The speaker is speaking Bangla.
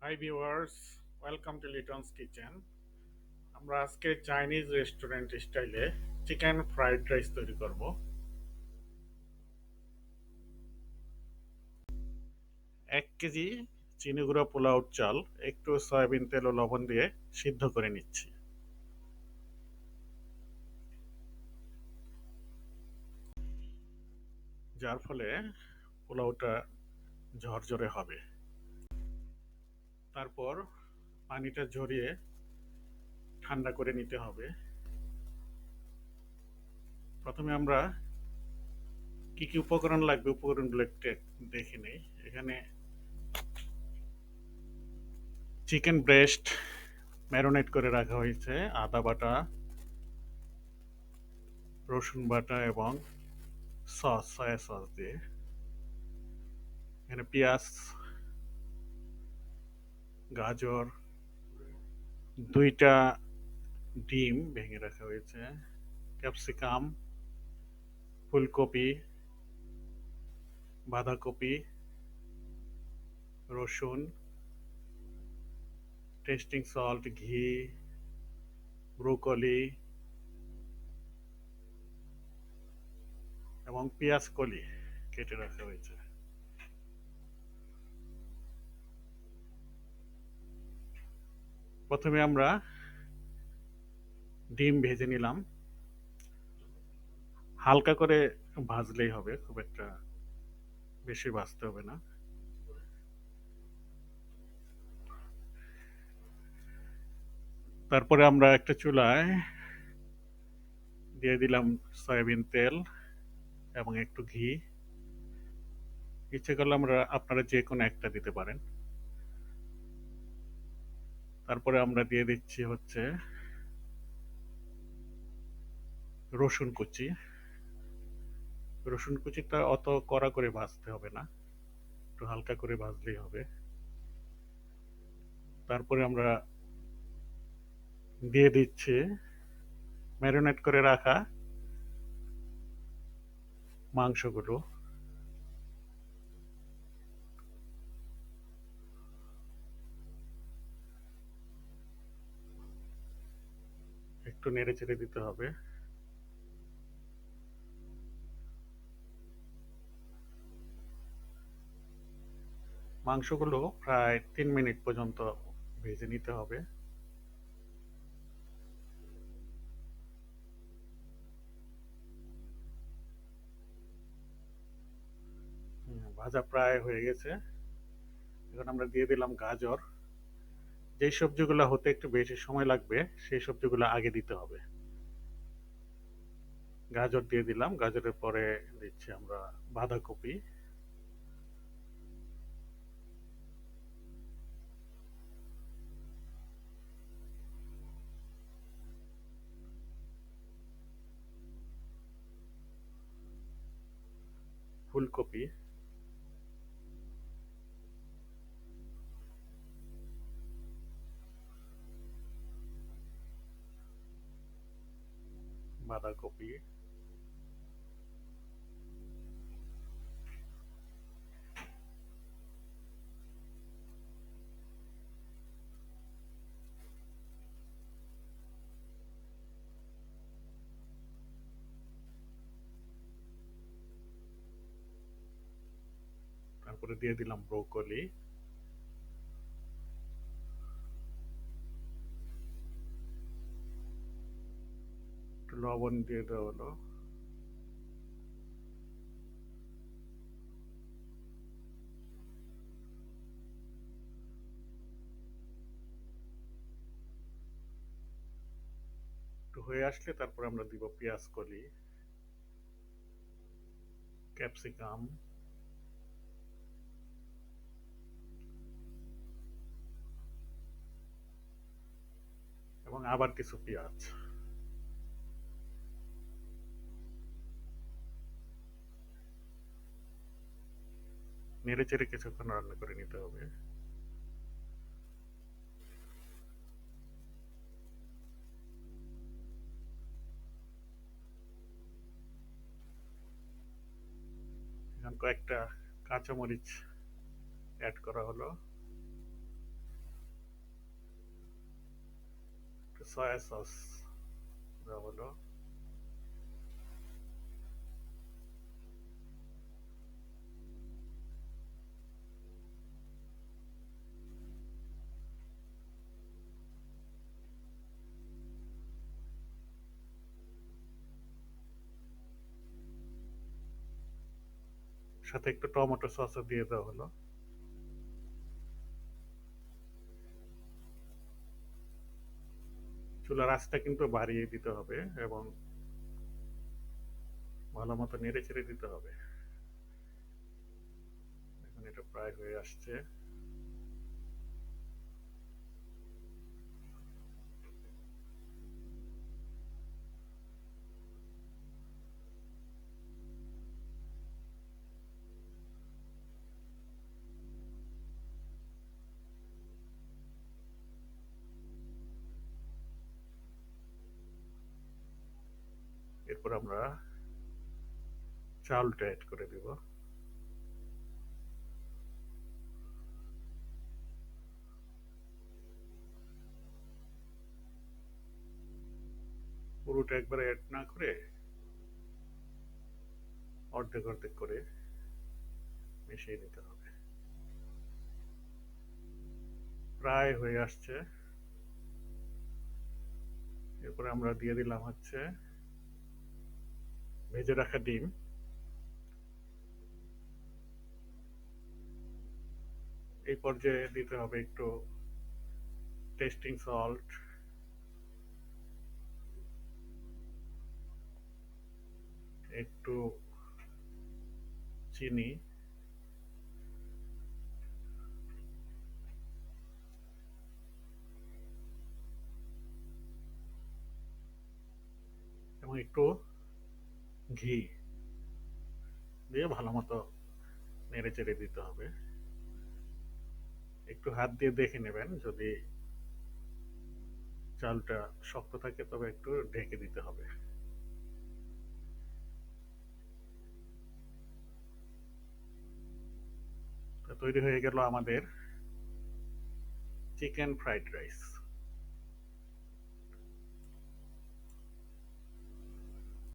High viewers, welcome to Liton's kitchen. আমরা আজকে চাইনিজ রেস্টুরেন্ট স্টাইলে চিকেন ফ্রাইড রাইস তৈরি করব। 1 কেজি চিনি গুঁড়া পোলাও চাল একটু সয়াবিন তেল ও লবণ দিয়ে সিদ্ধ করে নিচ্ছি। যার ফলে পোলাওটা ঝরঝরে হবে। তারপর পানিটা ঝরিয়ে ঠান্ডা করে নিতে হবে। প্রথমে আমরা কি কি উপকরণ লাগবে উপকরণগুলো একটু দেখে নেই। এখানে চিকেন ব্রেস্ট ম্যারিনেট করে রাখা হয়েছে, আদা বাটা, রসুন বাটা এবং সয়া সস দিয়ে। এখানে পেঁয়াজ, গাজর, 2টা ডিম ভেঙে রাখা হয়েছে, ক্যাপসিকাম, ফুলকপি, বাঁধাকপি, রসুন, টেস্টিং সল্ট, ঘি, ব্রোকলি এবং পেঁয়াজ কলি কেটে রাখা হয়েছে। প্রথমে আমরা ডিম ভেজে নিলাম। হালকা করে ভাজলেই হবে, খুব একটা বেশি ভাজতে হবে না। তারপরে আমরা একটা চুলায় দিয়ে দিলাম সয়াবিন তেল এবং একটু ঘি। ইচ্ছে করলে আপনারা যে কোনো একটা দিতে পারেন। তারপরে আমরা দিয়ে দিচ্ছি হচ্ছে রসুন কুচি। রসুন কুচিটা অত কড়া করে ভাজতে হবে না, একটু হালকা করে ভাজলেই হবে। তারপরে আমরা দিয়ে দিচ্ছি ম্যারিনেট করে রাখা মাংসগুলো। একটু নেড়ে চেড়ে দিতে হবে। মাংসগুলো প্রায় 3 মিনিট পর্যন্ত ভেজে নিতে হবে। ভাজা প্রায় হয়ে গেছে। এখন আমরা দিয়ে দিলাম গাজর। যেই সবজিগুলো হতে একটু বেশি সময় লাগবে সেই সবজিগুলো আগে দিতে হবে। গাজর দিয়ে দিলাম, গাজরের পরে দিচ্ছি আমরা বাঁধাকপি, ফুলকপি, বাঁধাকপি, তারপরে দিয়ে দিলাম ব্রোকলি, একটু লবণ দিয়ে দেওয়া হলো। একটু হয়ে আসলে তারপরে আমরা দিব পেঁয়াজ কলি, ক্যাপসিকাম এবং আবার কিছু পেঁয়াজ। নেড়ে চেড়ে কিছুক্ষণ রান্না করে নিতে হবে। এখন কয়েকটা কাঁচামরিচ অ্যাড করা হলো। সয়া সস দেওয়া হলো। সাথে একটু টমেটো সসও দিয়ে দেওয়া হলো। চুলার আঁচটা কিন্তু বাড়িয়ে দিতে হবে এবং ভালো মতো নেড়ে চেড়ে দিতে হবে। এখন এটা প্রায় হয়ে আসছে। এরপর আমরা চালটা অ্যাড করে দিব। পুরোটা একবারে অ্যাড না করে অর্ধেক অর্ধেক করে মিশিয়ে নিতে হবে। প্রায় হয়ে আসছে। এরপরে আমরা দিয়ে দিলাম হচ্ছে ভেজে রাখা ডিম। এই পর্যায়ে দিতে হবে একটু টেস্টিং সল্ট, একটু চিনি, এবং একটু ঘি দিয়ে ভালো মতো নেড়ে চেড়ে দিতে হবে। একটু হাত দিয়ে দেখে নেবেন, যদি চালটা শক্ত থাকে তবে একটু ঢেকে দিতে হবে। তো তৈরি হয়ে গেল আমাদের চিকেন ফ্রাইড রাইস।